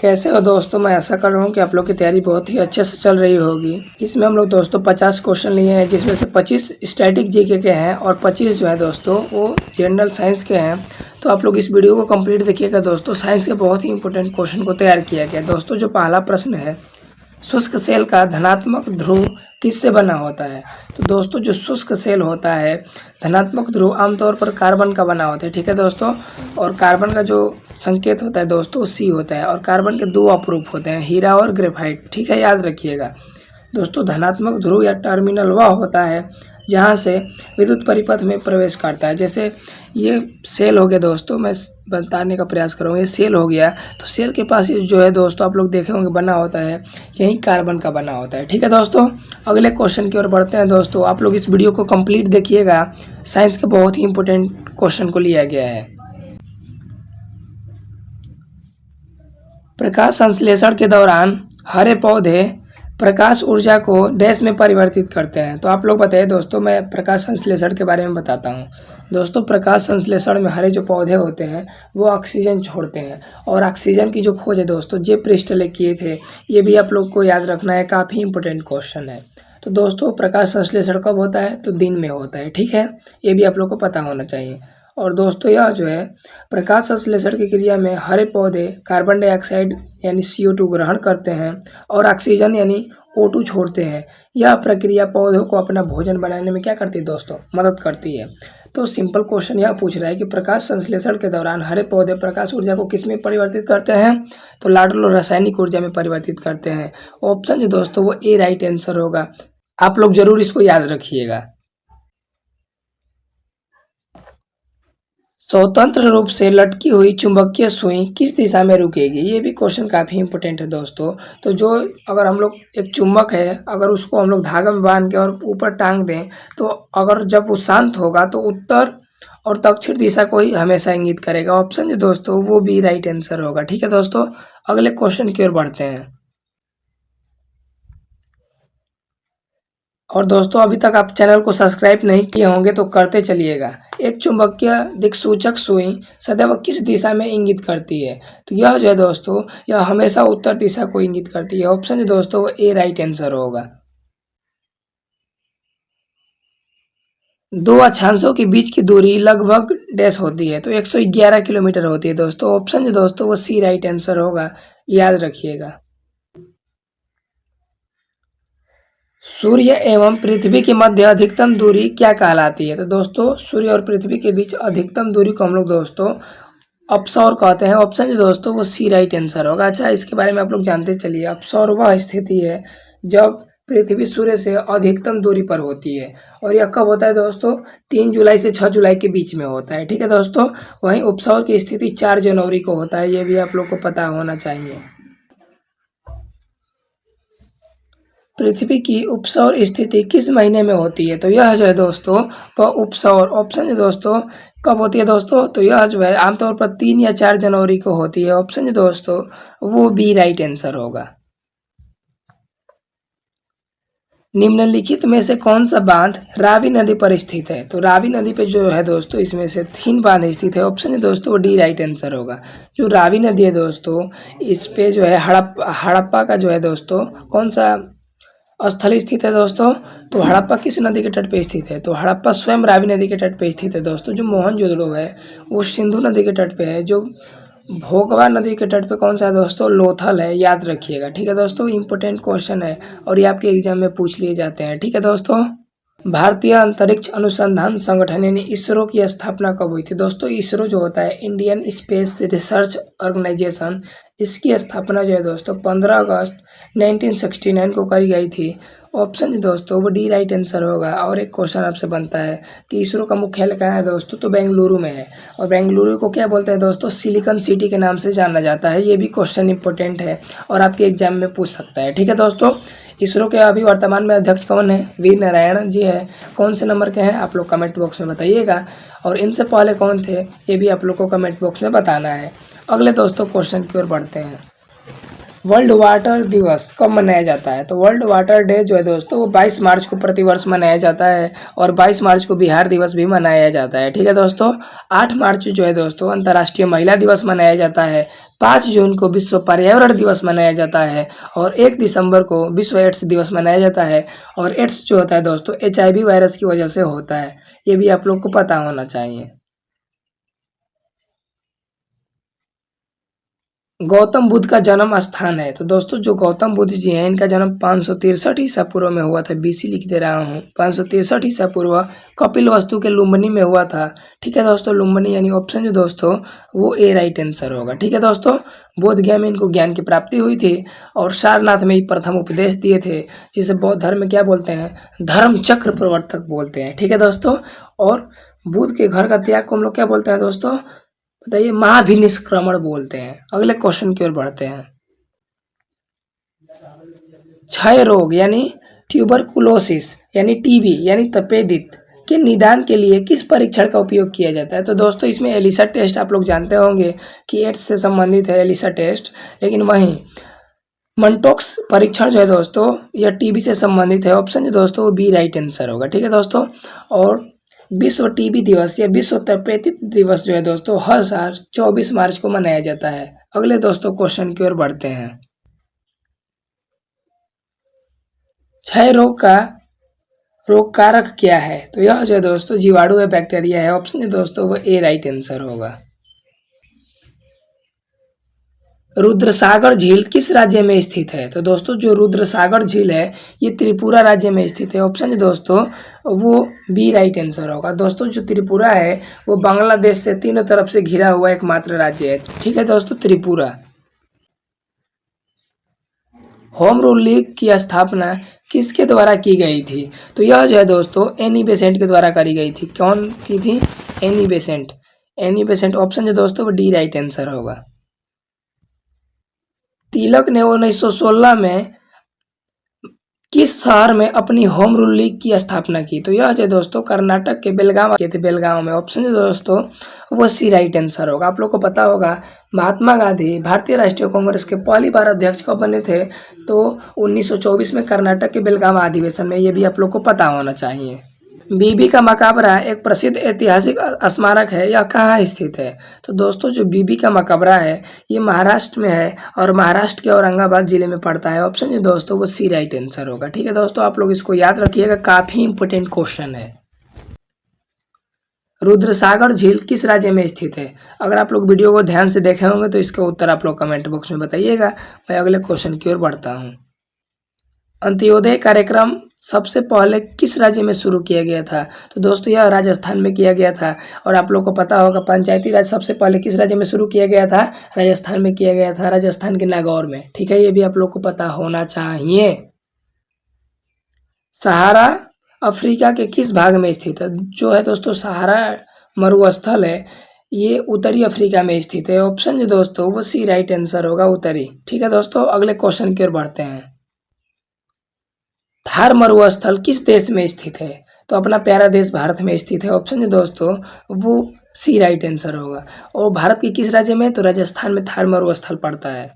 कैसे हो दोस्तों। मैं आशा कर रहा हूँ कि आप लोग की तैयारी बहुत ही अच्छे से चल रही होगी। इसमें हम लोग दोस्तों 50 क्वेश्चन लिए हैं, जिसमें से 25 स्टैटिक जीके के हैं और 25 जो है दोस्तों वो जनरल साइंस के हैं। तो आप लोग इस वीडियो को कंप्लीट देखिएगा दोस्तों। साइंस के बहुत ही इंपॉर्टेंट क्वेश्चन को तैयार किया गया दोस्तों। जो पहला प्रश्न है, शुष्क सेल का धनात्मक ध्रुव किससे बना होता है। तो दोस्तों जो शुष्क सेल होता है, धनात्मक ध्रुव आमतौर पर कार्बन का बना होता है, ठीक है दोस्तों। और कार्बन का जो संकेत होता है दोस्तों सी होता है। और कार्बन के दो अपरूप होते हैं, हीरा और ग्रेफाइट, ठीक है, याद रखिएगा दोस्तों। धनात्मक ध्रुव या टर्मिनल वह होता है जहाँ से विद्युत परिपथ में प्रवेश करता है। जैसे ये सेल हो गया दोस्तों, मैं बताने का प्रयास करूँगा। ये सेल हो गया तो सेल के पास ये जो है दोस्तों आप लोग देखे होंगे बना होता है, यही कार्बन का बना होता है, ठीक है दोस्तों। अगले क्वेश्चन की ओर बढ़ते हैं दोस्तों। आप लोग इस वीडियो को कंप्लीट देखिएगा। साइंस के बहुत ही इंपॉर्टेंट क्वेश्चन को लिया गया है। प्रकाश संश्लेषण के दौरान हरे पौधे प्रकाश ऊर्जा को डैश में परिवर्तित करते हैं। तो आप लोग बताइए दोस्तों, मैं प्रकाश संश्लेषण के बारे में बताता हूँ दोस्तों। प्रकाश संश्लेषण में हरे जो पौधे होते हैं वो ऑक्सीजन छोड़ते हैं। और ऑक्सीजन की जो खोज है दोस्तों जे प्रिस्टले किए थे, ये भी आप लोग को याद रखना है, काफ़ी इंपॉर्टेंट क्वेश्चन है। तो दोस्तों प्रकाश संश्लेषण कब होता है, तो दिन में होता है, ठीक है, ये भी आप लोग को पता होना चाहिए। और दोस्तों यह जो है प्रकाश संश्लेषण की क्रिया में हरे पौधे कार्बन डाइऑक्साइड यानी CO2 ग्रहण करते हैं और ऑक्सीजन यानी O2 छोड़ते हैं। यह प्रक्रिया पौधों को अपना भोजन बनाने में क्या करती है दोस्तों, मदद करती है। तो सिंपल क्वेश्चन यह पूछ रहा है कि प्रकाश संश्लेषण के दौरान हरे पौधे प्रकाश ऊर्जा को किस में परिवर्तित करते हैं, तो लाडल और रासायनिक ऊर्जा में परिवर्तित करते हैं। ऑप्शन जो दोस्तों वो ए राइट आंसर होगा। आप लोग जरूर इसको याद रखिएगा। स्वतंत्र रूप से लटकी हुई चुंबकीय सुई किस दिशा में रुकेगी। ये भी क्वेश्चन काफ़ी इंपॉर्टेंट है दोस्तों। तो जो अगर हम लोग एक चुंबक है, अगर उसको हम लोग धागा में बांध के और ऊपर टांग दें, तो अगर जब वो शांत होगा तो उत्तर और दक्षिण दिशा को ही हमेशा इंगित करेगा। ऑप्शन जो दोस्तों वो भी राइट आंसर होगा, ठीक है दोस्तों। अगले क्वेश्चन की ओर बढ़ते हैं। और दोस्तों अभी तक आप चैनल को सब्सक्राइब नहीं किए होंगे तो करते चलिएगा। एक चुंबकीय दिक्सूचक सुई सदैव किस दिशा में इंगित करती है, तो यह जो है दोस्तों यह हमेशा उत्तर दिशा को इंगित करती है। ऑप्शन जो दोस्तों ए राइट आंसर होगा। दो अक्षांशों के बीच की दूरी लगभग डैश होती है, तो 111 किलोमीटर होती है दोस्तों। ऑप्शन जो दोस्तों वो सी राइट आंसर होगा, याद रखिएगा। सूर्य एवं पृथ्वी के मध्य अधिकतम दूरी क्या कहलाती है, तो दोस्तों सूर्य और पृथ्वी के बीच अधिकतम दूरी को हम लोग दोस्तों अपसौर कहते हैं। ऑप्शन जो दोस्तों वो सी राइट आंसर होगा। अच्छा, इसके बारे में आप लोग जानते चलिए। अपसौर वह स्थिति है जब पृथ्वी सूर्य से अधिकतम दूरी पर होती है, और यह कब होता है दोस्तों, 3 जुलाई से 6 जुलाई के बीच में होता है, ठीक है दोस्तों। वहीं उपसौर की स्थिति 4 जनवरी को होता है, ये भी आप लोग को पता होना चाहिए। पृथ्वी की उपसौर स्थिति किस महीने में होती है, तो यह जो है दोस्तों वह उपसौर ऑप्शन जो दोस्तों कब होती है दोस्तों, तो यह जो है आमतौर पर 3 या 4 जनवरी को होती है। ऑप्शन जो दोस्तों वो बी राइट आंसर होगा। निम्नलिखित में से कौन सा बांध रावी नदी पर स्थित है, तो रावी नदी पे जो है दोस्तों इसमें से 3 बांध स्थित है। ऑप्शन जो दोस्तों वो डी राइट आंसर होगा। जो रावी नदी है दोस्तों इस पे जो है हड़प्पा का जो है दोस्तों कौन सा स्थल स्थित है दोस्तों, तो हड़प्पा किस नदी के तट पे स्थित है, तो हड़प्पा स्वयं रावी नदी के तट पे स्थित है दोस्तों। जो मोहनजोदड़ो है वो सिंधु नदी के तट पे है। जो भोगवा नदी के तट पे कौन सा है दोस्तों, लोथल है, याद रखिएगा, ठीक है दोस्तों। इंपॉर्टेंट क्वेश्चन है और ये आपके एग्जाम में पूछ लिए जाते हैं, ठीक है दोस्तों। भारतीय अंतरिक्ष अनुसंधान संगठन यानी इसरो की स्थापना कब हुई थी, दोस्तों इसरो जो होता है इंडियन स्पेस रिसर्च ऑर्गेनाइजेशन, इसकी स्थापना जो है दोस्तों 15 अगस्त 1969 को करी गई थी। ऑप्शन दोस्तों वो डी राइट आंसर होगा। और एक क्वेश्चन आपसे बनता है कि इसरो का मुख्यालय कहाँ है दोस्तों, तो बेंगलुरु में है। और बेंगलुरु को क्या बोलते हैं दोस्तों, सिलिकॉन सिटी के नाम से जाना जाता है। ये भी क्वेश्चन इंपॉर्टेंट है और आपके एग्जाम में पूछ सकता है, ठीक है दोस्तों। इसरो के अभी वर्तमान में अध्यक्ष कौन है, वी नारायण जी है। कौन से नंबर के हैं आप लोग कमेंट बॉक्स में बताइएगा। और इनसे पहले कौन थे ये भी आप लोग को कमेंट बॉक्स में बताना है। अगले दोस्तों क्वेश्चन की ओर बढ़ते हैं। वर्ल्ड वाटर दिवस कब मनाया जाता है? तो वर्ल्ड वाटर डे जो है दोस्तों वो 22 मार्च को प्रतिवर्ष मनाया जाता है और 22 मार्च को बिहार दिवस भी मनाया जाता है। ठीक है दोस्तों। 8 मार्च जो है दोस्तों अंतर्राष्ट्रीय महिला दिवस मनाया जाता है। 5 जून को विश्व पर्यावरण दिवस मनाया जाता है और 1 दिसंबर को विश्व एड्स दिवस मनाया जाता है। और एड्स जो होता है दोस्तों HIV वायरस की वजह से होता है, ये भी आप लोग को पता होना चाहिए। गौतम बुद्ध का जन्म स्थान है, तो दोस्तों जो गौतम बुद्ध जी हैं इनका जन्म 563 ईसा पूर्व में हुआ था। BC लिख दे रहा हूँ, 563 ईसा पूर्व कपिल वस्तु के लुम्बिनी में हुआ था। ठीक है दोस्तों, लुम्बिनी यानी ऑप्शन जो दोस्तों वो ए राइट आंसर होगा। ठीक है दोस्तों, बोध गया में इनको ज्ञान की प्राप्ति हुई थी और सारनाथ में ही प्रथम उपदेश दिए थे, जिसे बौद्ध धर्म में क्या बोलते हैं, धर्म चक्र प्रवर्तक बोलते हैं। ठीक है दोस्तों, और बुद्ध के घर का त्याग को हम लोग क्या बोलते हैं दोस्तों, बताइए, महाभिनिष्क्रमण बोलते हैं। अगले क्वेश्चन की ओर बढ़ते हैं। क्षय रोग यानी ट्यूबरकुलोसिस यानी TB यानी तपेदिक के निदान के लिए किस परीक्षण का उपयोग किया जाता है? तो दोस्तों इसमें एलिसा टेस्ट आप लोग जानते होंगे कि एड्स से संबंधित है एलिसा टेस्ट, लेकिन वहीं मंटोक्स परीक्षण जो है दोस्तों यह TB से संबंधित है। ऑप्शन जो दोस्तों वो बी राइट आंसर होगा। ठीक है दोस्तों, और विश्व TB दिवस या विश्व तपेदिक दिवस जो है दोस्तों हर साल 24 मार्च को मनाया जाता है। अगले दोस्तों क्वेश्चन की ओर बढ़ते हैं। क्षय रोग का रोग कारक क्या है? तो यह जो है दोस्तों जीवाणु है, बैक्टीरिया है। ऑप्शन जो दोस्तों वो ए राइट आंसर होगा। रुद्रसागर झील किस राज्य में स्थित है? तो दोस्तों जो रुद्रसागर झील है ये त्रिपुरा राज्य में स्थित है। ऑप्शन दोस्तों वो बी राइट आंसर होगा। दोस्तों जो त्रिपुरा है वो बांग्लादेश से तीनों तरफ से घिरा हुआ एकमात्र राज्य है। ठीक है दोस्तों, त्रिपुरा। होम रूल लीग की स्थापना किसके द्वारा की गई थी? तो यह जो है दोस्तों एनी बेसेंट के द्वारा करी गई थी। कौन की थी? Annie Besant. Annie Besant option जो दोस्तों वो डी राइट आंसर होगा। तिलक ने 1916 में किस शहर में अपनी होम रूल लीग की स्थापना की? तो यह जो दोस्तों कर्नाटक के बेलगांव के थे, बेलगांव में। ऑप्शन जो दोस्तों वो सी राइट आंसर होगा। आप लोग को पता होगा महात्मा गांधी भारतीय राष्ट्रीय कांग्रेस के पहली बार अध्यक्ष कब बने थे? तो 1924 में कर्नाटक के बेलगांव अधिवेशन में, ये भी आप लोग को पता होना चाहिए। बीबी का मकबरा एक प्रसिद्ध ऐतिहासिक स्मारक है, यह कहाँ स्थित है? तो दोस्तों जो बीबी का मकबरा है ये महाराष्ट्र में है और महाराष्ट्र के औरंगाबाद जिले में पड़ता है। ऑप्शन जो दोस्तों वो सी राइट आंसर होगा। ठीक है दोस्तों, आप लोग इसको याद रखिएगा, काफी इंपोर्टेंट क्वेश्चन है। रुद्रसागर झील किस राज्य में स्थित है? अगर आप लोग वीडियो को ध्यान से देखे होंगे तो इसका उत्तर आप लोग कमेंट बॉक्स में बताइएगा। मैं अगले क्वेश्चन की ओर बढ़ता हूँ। अंत्योदय कार्यक्रम सबसे पहले किस राज्य में शुरू किया गया था? तो दोस्तों यह राजस्थान में किया गया था। और आप लोग को पता होगा पंचायती राज सबसे पहले किस राज्य में शुरू किया गया था? राजस्थान में किया गया था, राजस्थान के नागौर में। ठीक है, ये भी आप लोग को पता होना चाहिए। सहारा अफ्रीका के किस भाग में स्थित है? जो है दोस्तों सहारा मरुस्थल है, ये उत्तरी अफ्रीका में स्थित है। ऑप्शन जो दोस्तों वो सी राइट आंसर होगा, उत्तरी। ठीक है दोस्तों, अगले क्वेश्चन की ओर बढ़ते हैं। थार मरुस्थल किस देश में स्थित है? तो अपना प्यारा देश भारत में स्थित है। ऑप्शन जो दोस्तों वो सी राइट आंसर होगा। और भारत के किस राज्य में? तो राजस्थान में थार मरुस्थल पड़ता है।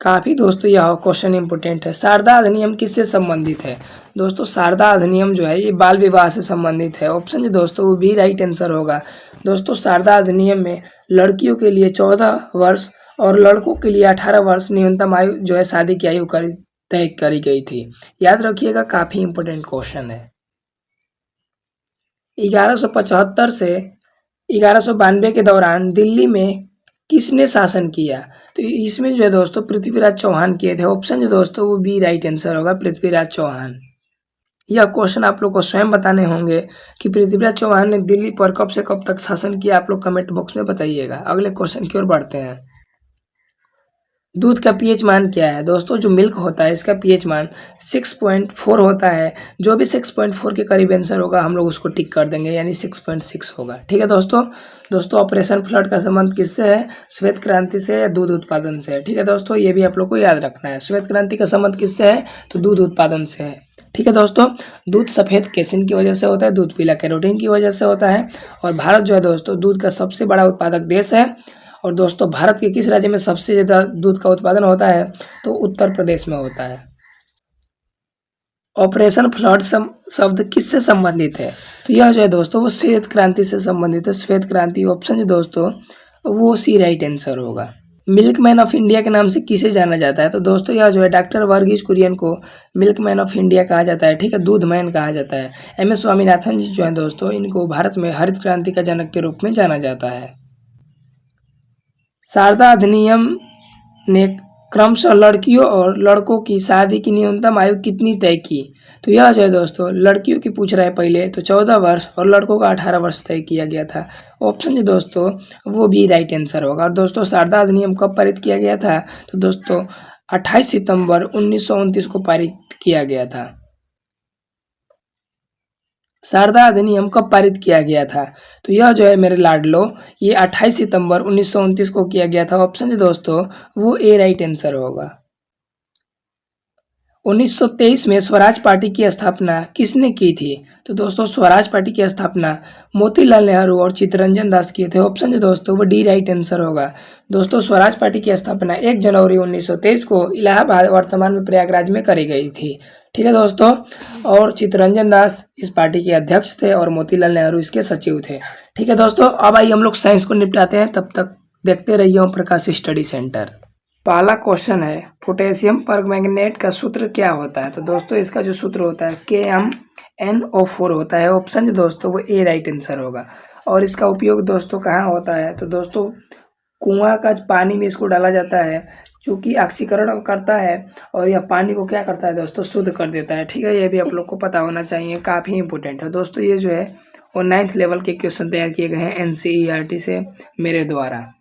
काफी दोस्तों यह क्वेश्चन इंपोर्टेंट है। शारदा अधिनियम किससे संबंधित है? दोस्तों शारदा अधिनियम जो है ये बाल विवाह से संबंधित है। ऑप्शन जो दोस्तों वो भी राइट आंसर होगा। दोस्तों शारदा अधिनियम में लड़कियों के लिए 14 वर्ष और लड़कों के लिए 18 वर्ष न्यूनतम आयु जो है शादी की आयु तय करी गई थी। याद रखिएगा, काफी इंपोर्टेंट क्वेश्चन है। 1175 से 1192 के दौरान दिल्ली में किसने शासन किया? तो इसमें जो है दोस्तों पृथ्वीराज चौहान किए थे। ऑप्शन जो दोस्तों वो बी राइट आंसर होगा, पृथ्वीराज चौहान। यह क्वेश्चन आप लोग को स्वयं बताने होंगे कि पृथ्वीराज चौहान ने दिल्ली पर कब से कब तक शासन किया। आप लोग कमेंट बॉक्स में बताइएगा। अगले क्वेश्चन की ओर बढ़ते हैं। दूध का पीएच मान क्या है? दोस्तों जो मिल्क होता है इसका पीएच मान 6.4 होता है। जो भी 6.4 के करीब आंसर होगा हम लोग उसको टिक कर देंगे, यानी 6.6 होगा। ठीक है दोस्तों ऑपरेशन फ्लड का संबंध किससे है? श्वेत क्रांति से या दूध उत्पादन से है। ठीक है दोस्तों, ये भी आप लोग को याद रखना है। श्वेत क्रांति का संबंध किससे है? तो दूध उत्पादन से है। ठीक है दोस्तों, दूध सफेद केसिन की वजह से होता है, दूध पीला कैरोटीन की वजह से होता है। और भारत जो है दोस्तों दूध का सबसे बड़ा उत्पादक देश है और दोस्तों भारत के किस राज्य में सबसे ज़्यादा दूध का उत्पादन होता है? तो उत्तर प्रदेश में होता है। ऑपरेशन फ्लड शब्द किससे संबंधित है? तो यह जो है दोस्तों वो श्वेत क्रांति से संबंधित है। श्वेत क्रांति ऑप्शन जो दोस्तों वो सी राइट आंसर होगा। मिल्क मैन ऑफ इंडिया के नाम से किसे जाना जाता है? तो दोस्तों यह जो है डॉक्टर वर्गीज कुरियन को मिल्क मैन ऑफ इंडिया कहा जाता है, ठीक है, दूध मैन कहा जाता है। एम.एस. स्वामीनाथन जी जो है दोस्तों इनको भारत में हरित क्रांति का जनक के रूप में जाना जाता है। शारदा अधिनियम ने क्रमशः लड़कियों और लड़कों की शादी की न्यूनतम आयु कितनी तय की? तो यह जो है दोस्तों लड़कियों की पूछ रहा है पहले तो 14 वर्ष और लड़कों का 18 वर्ष तय किया गया था। ऑप्शन जो दोस्तों वो भी राइट आंसर होगा। और दोस्तों शारदा अधिनियम कब पारित किया गया था? तो दोस्तों 28 सितंबर 1929 को पारित किया गया था। शारदा अधिनियम कब पारित किया गया था? तो यह जो है मेरे लाडलो ये 28 सितंबर 1929 को किया गया था। ऑप्शन जो दोस्तों वो ए राइट आंसर होगा। 1923 में स्वराज पार्टी की स्थापना किसने की थी? तो दोस्तों स्वराज पार्टी की स्थापना मोतीलाल नेहरू और चित्तरंजन दास किए थे। ऑप्शन जो दोस्तों वो डी राइट आंसर होगा। दोस्तों स्वराज पार्टी की स्थापना 1 जनवरी 1923 को इलाहाबाद वर्तमान में प्रयागराज में करी गई थी, ठीक है दोस्तों। और चित्तरंजन दास इस पार्टी के अध्यक्ष थे और मोतीलाल नेहरू इसके सचिव थे, ठीक है दोस्तों। अब आइए हम लोग साइंस को निपटाते हैं, तब तक देखते रहिए ओम प्रकाश स्टडी सेंटर। पहला क्वेश्चन है पोटेशियम परमैंगनेट का सूत्र क्या होता है? तो दोस्तों इसका जो सूत्र होता है KMnO4 होता है। ऑप्शन जो दोस्तों वो ए राइट आंसर होगा। और इसका उपयोग दोस्तों कहाँ होता है? तो दोस्तों कुआं का पानी में इसको डाला जाता है क्योंकि ऑक्सीकरण करता है और यह पानी को क्या करता है दोस्तों शुद्ध कर देता है, ठीक है। ये भी आप लोग को पता होना चाहिए, काफ़ी इंपॉर्टेंट है दोस्तों। ये जो है वो 9th लेवल के क्वेश्चन तैयार किए गए हैं NCERT से मेरे द्वारा।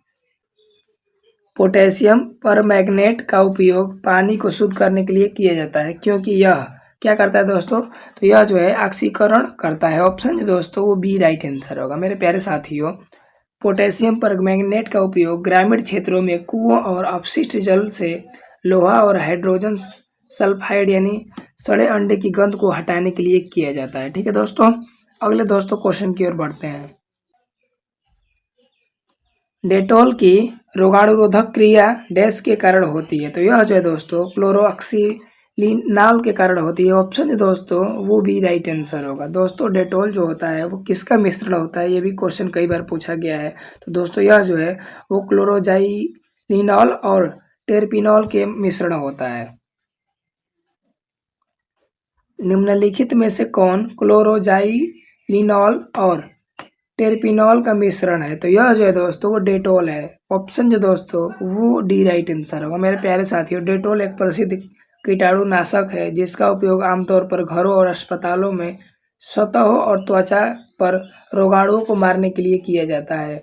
पोटेशियम परमैंगनेट का उपयोग पानी को शुद्ध करने के लिए किया जाता है क्योंकि यह क्या करता है दोस्तों? तो यह जो है ऑक्सीकरण करता है। ऑप्शन जो दोस्तों वो बी राइट आंसर होगा। मेरे प्यारे साथियों पोटेशियम परमैंगनेट का उपयोग ग्रामीण क्षेत्रों में कुओं और अपशिष्ट जल से लोहा और हाइड्रोजन सल्फाइड यानी सड़े अंडे की गंध को हटाने के लिए किया जाता है, ठीक है दोस्तों। अगले दोस्तों क्वेश्चन की ओर बढ़ते हैं। डेटॉल की रोगाणुरोधक क्रिया डैश के कारण होती है? तो यह जो है दोस्तों क्लोरोऑक्सीलिनाल के कारण होती है। ऑप्शन जो दोस्तों वो भी राइट आंसर होगा। दोस्तों डेटॉल जो होता है वो किसका मिश्रण होता है? ये भी क्वेश्चन कई बार पूछा गया है। तो दोस्तों यह जो है वो क्लोरोजाइलिनॉल और टेरपिनॉल के मिश्रण होता है। निम्नलिखित में से कौन क्लोरोजाइलिनॉल और टेरपिनॉल का मिश्रण है? तो यह जो है दोस्तों वो डेटॉल है। ऑप्शन जो दोस्तों वो डी राइट आंसर होगा। मेरे प्यारे साथियों डेटॉल एक प्रसिद्ध कीटाणुनाशक है जिसका उपयोग आमतौर पर घरों और अस्पतालों में सतहों और त्वचा पर रोगाणुओं को मारने के लिए किया जाता है।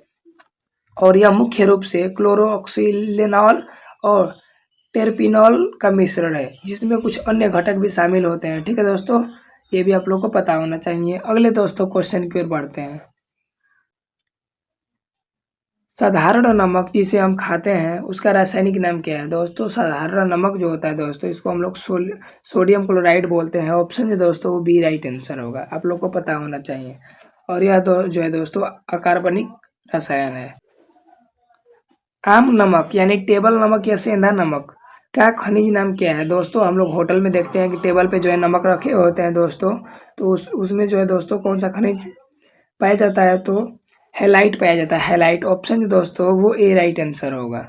और यह मुख्य रूप से क्लोरोऑक्सीलिनॉल और टेरपिनॉल का मिश्रण है जिसमें कुछ अन्य घटक भी शामिल होते हैं, ठीक है दोस्तों। ये भी आप लोग को पता होना चाहिए। अगले दोस्तों क्वेश्चन की ओर बढ़ते हैं। साधारण नमक जिसे हम खाते हैं उसका रासायनिक नाम क्या है? दोस्तों साधारण नमक जो होता है दोस्तों इसको हम लोग सोडियम क्लोराइड बोलते हैं। ऑप्शन जो दोस्तों वो बी राइट आंसर होगा। आप लोग को पता होना चाहिए। और यह जो है दोस्तों अकार्बनिक रसायन है। आम नमक यानी टेबल नमक या सेंधा नमक का खनिज नाम क्या है? दोस्तों हम लोग होटल में देखते हैं कि टेबल पे जो है नमक रखे होते हैं दोस्तों, तो उसमें जो है दोस्तों कौन सा खनिज पाया जाता है? तो हैलाइट पाया जाता है, हैलाइट। ऑप्शन जो दोस्तों वो ए राइट आंसर होगा।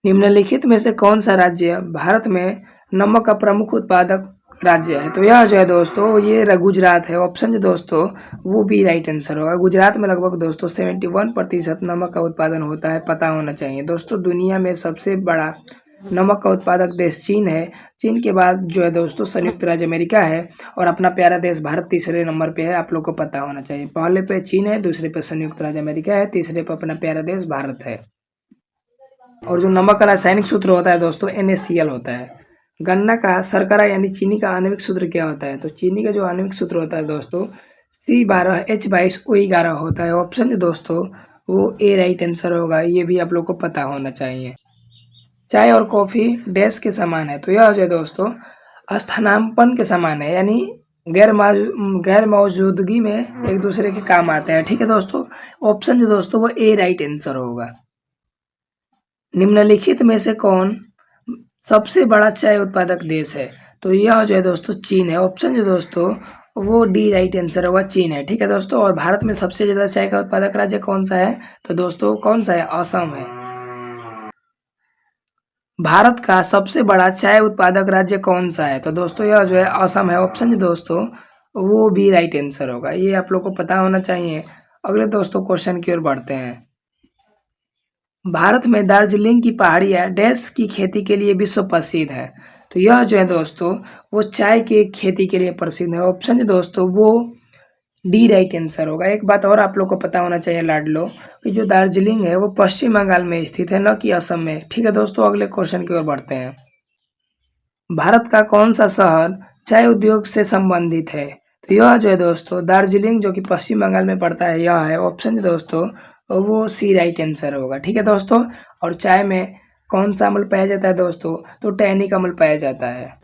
निम्नलिखित में से कौन सा राज्य भारत में नमक का प्रमुख उत्पादक राज्य है? तो यह जो है दोस्तों ये गुजरात है। ऑप्शन जो दोस्तों वो भी राइट आंसर होगा। गुजरात में लगभग दोस्तों 71% नमक का उत्पादन होता है, पता होना चाहिए दोस्तों। दुनिया में सबसे बड़ा नमक का उत्पादक देश चीन है। चीन के बाद जो है दोस्तों संयुक्त राज्य अमेरिका है और अपना प्यारा देश भारत तीसरे नंबर पे है। आप लोग को पता होना चाहिए। पहले पे चीन है, दूसरे पे संयुक्त राज्य अमेरिका है, तीसरे पे अपना प्यारा देश भारत है। और जो नमक का रासायनिक सूत्र होता है दोस्तों NaCl होता है। गन्ना का शर्करा यानी चीनी का आणविक सूत्र क्या होता है? तो चीनी का जो आणविक सूत्र होता है दोस्तों C12H22O11 होता है। ऑप्शन जो दोस्तों वो ए राइट आंसर होगा। ये भी आप लोग को पता होना चाहिए। चाय और कॉफ़ी डैश के समान है? तो यह जो है दोस्तों स्थानापन्न के समान है, यानी गैर मौजूदगी में एक दूसरे के काम आते हैं। ठीक है दोस्तों, ऑप्शन जो दोस्तों वो ए राइट आंसर होगा। निम्नलिखित में से कौन सबसे बड़ा चाय उत्पादक देश है? तो यह जो है दोस्तों चीन है। ऑप्शन जो दोस्तों वो डी राइट आंसर होगा, चीन है। ठीक है दोस्तों, और भारत में सबसे ज्यादा चाय का उत्पादक राज्य कौन सा है? तो दोस्तों कौन सा है? असम है। भारत का सबसे बड़ा चाय उत्पादक राज्य कौन सा है? तो दोस्तों यह जो है असम है। ऑप्शन जो दोस्तों वो बी राइट आंसर होगा। ये आप लोग को पता होना चाहिए। अगले दोस्तों क्वेश्चन की ओर बढ़ते हैं। भारत में दार्जिलिंग की पहाड़ियाँ डैश की खेती के लिए विश्व प्रसिद्ध है? तो यह जो है दोस्तों वो चाय की खेती के लिए प्रसिद्ध है। ऑप्शन जो दोस्तों वो डी राइट आंसर होगा। एक बात और आप लोग को पता होना चाहिए लाडलो, कि जो दार्जिलिंग है वो पश्चिम बंगाल में स्थित है, न कि असम में। ठीक है दोस्तों, अगले क्वेश्चन की ओर बढ़ते हैं। भारत का कौन सा शहर चाय उद्योग से संबंधित है? तो यह जो है दोस्तों दार्जिलिंग, जो कि पश्चिम बंगाल में पड़ता है, यह है। ऑप्शन दोस्तों वो सी राइट आंसर होगा। ठीक है दोस्तों, और चाय में कौन सा अम्ल पाया जाता है दोस्तों? तो टैनिक अम्ल पाया जाता है।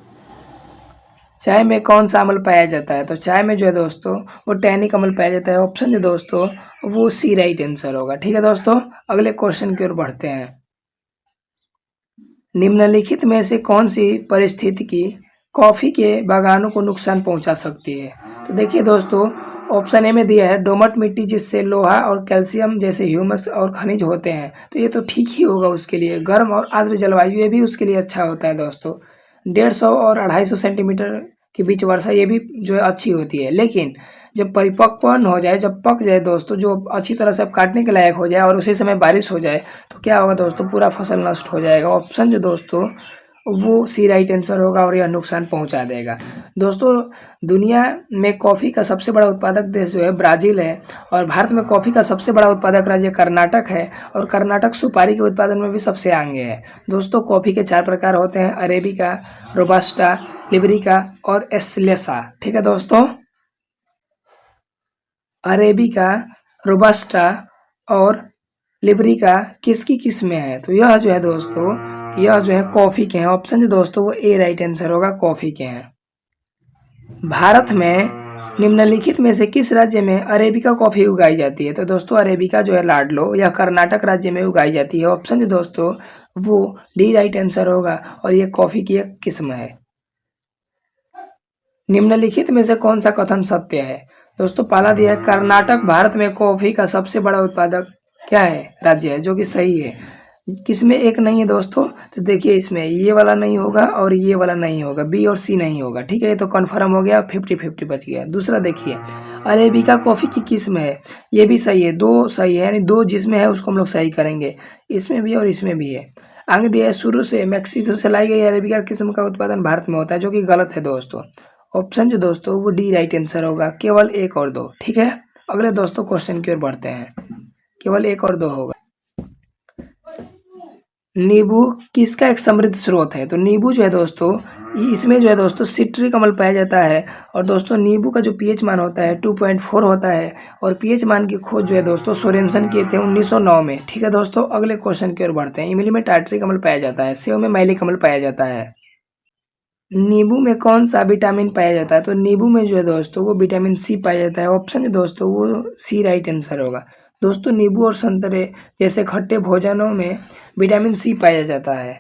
चाय में कौन सा अम्ल पाया जाता है? तो चाय में जो है दोस्तों वो टैनिक अम्ल पाया जाता है। ऑप्शन जो दोस्तों वो सी राइट आंसर होगा। ठीक है दोस्तों, अगले क्वेश्चन की ओर बढ़ते हैं। निम्नलिखित में से कौन सी परिस्थितिकी कॉफी के बागानों को नुकसान पहुंचा सकती है? तो देखिए दोस्तों, ऑप्शन ए में दिया है दोमट मिट्टी, जिससे लोहा और कैल्शियम जैसे ह्यूमस और खनिज होते हैं। तो ये तो ठीक ही होगा उसके लिए। गर्म और आर्द्र जलवायु, ये भी उसके लिए अच्छा होता है दोस्तों। 150 और 250 सेंटीमीटर के बीच वर्षा, ये भी जो है अच्छी होती है। लेकिन जब परिपक्वन हो जाए, जब पक जाए दोस्तों, जो अच्छी तरह से अब काटने के लायक हो जाए और उसी समय बारिश हो जाए, तो क्या होगा दोस्तों? पूरा फसल नष्ट हो जाएगा। ऑप्शन जो दोस्तों वो सी राइट आंसर होगा, और यह नुकसान पहुंचा देगा। दोस्तों दुनिया में कॉफ़ी का सबसे बड़ा उत्पादक देश जो है ब्राज़ील है, और भारत में कॉफ़ी का सबसे बड़ा उत्पादक राज्य कर्नाटक है, और कर्नाटक सुपारी के उत्पादन में भी सबसे आगे है। दोस्तों कॉफ़ी के 4 प्रकार होते हैं: अरेबिका, रोबस्टा, लिबरिका और एस्प्रेसो। ठीक है दोस्तों, अरेबिका, रोबस्टा और लिबरिका किसकी किस्में हैं? तो यह जो है दोस्तों, यह जो है कॉफ़ी के हैं। ऑप्शन जो दोस्तों वो ए राइट आंसर होगा, कॉफ़ी के हैं। भारत में निम्नलिखित में से किस राज्य में अरेबिका कॉफ़ी उगाई जाती है? तो दोस्तों अरेबिका जो है लाडलो, यह कर्नाटक राज्य में उगाई जाती है। ऑप्शन जो दोस्तों वो डी राइट आंसर होगा, और ये कॉफ़ी की एक किस्म है। निम्नलिखित में से कौन सा कथन सत्य है? दोस्तों पहला दिया है कर्नाटक भारत में कॉफी का सबसे बड़ा उत्पादक क्या है? राज्य है, जो कि सही है। किसमें एक नहीं है दोस्तों? तो देखिए इसमें ये वाला नहीं होगा और ये वाला नहीं होगा, बी और सी नहीं होगा। ठीक है, ये तो कन्फर्म हो गया, 50-50 बच गया। दूसरा देखिए अरेबिका कॉफ़ी की किस्म है, ये भी सही है, 2 सही है, यानी 2 जिसमें है उसको हम लोग सही करेंगे। इसमें भी और इसमें भी है। आगे दिया है शुरू से मैक्सिको से लाई गई अरेबिका किस्म का उत्पादन भारत में होता है, जो कि गलत है दोस्तों। ऑप्शन जो दोस्तों वो डी राइट आंसर होगा, केवल 1 और 2। ठीक है, अगले दोस्तों क्वेश्चन की ओर बढ़ते हैं। केवल 1 और 2 होगा। नींबू किसका एक समृद्ध स्रोत है? तो नींबू जो है दोस्तों, इसमें जो है दोस्तों सिट्रिक अम्ल पाया जाता है। और दोस्तों नींबू का जो पीएच मान होता है 2.4 होता है, और पीएच मान की खोज जो है दोस्तों सोरेनसन किए थे 1909 में। ठीक है दोस्तों, अगले क्वेश्चन की ओर बढ़ते हैं। इमली में टार्ट्रिक अम्ल पाया जाता है, सेव में मैलिक अम्ल पाया जाता है। नींबू में कौन सा विटामिन पाया जाता है? तो नींबू में जो है दोस्तों वो विटामिन सी पाया जाता है। ऑप्शन है दोस्तों वो सी राइट आंसर होगा। दोस्तों नींबू और संतरे जैसे खट्टे भोजनों में विटामिन सी पाया जाता है।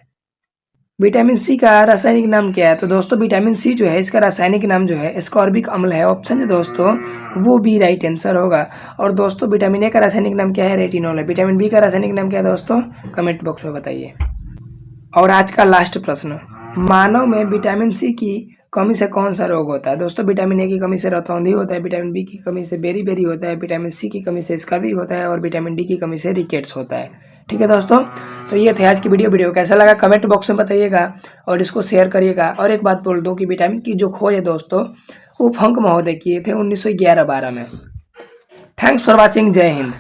विटामिन सी का रासायनिक नाम क्या है? तो दोस्तों विटामिन सी जो है इसका रासायनिक नाम जो है एस्कॉर्बिक अम्ल है। ऑप्शन है दोस्तों वो बी राइट आंसर होगा। और दोस्तों विटामिन ए का रासायनिक नाम क्या है? रेटिनॉल है। विटामिन बी का रासायनिक नाम क्या है दोस्तों? कमेंट बॉक्स में बताइए। और आज का लास्ट प्रश्न, मानव में विटामिन सी की कमी से कौन सा रोग होता है? दोस्तों विटामिन ए की कमी से रतौंधी होता है, विटामिन बी की कमी से बेरी होता है, विटामिन सी की कमी से स्कर्वी होता है, और विटामिन डी की कमी से रिकेट्स होता है। ठीक है दोस्तों, तो ये थे आज की वीडियो कैसा लगा कमेंट बॉक्स में बताइएगा, और इसको शेयर करिएगा। और एक बात बोल दूं कि विटामिन की जो खोज है दोस्तों वो फंक महोदय किए थे 1911-12 में। थैंक्स फॉर वॉचिंग, जय हिंद।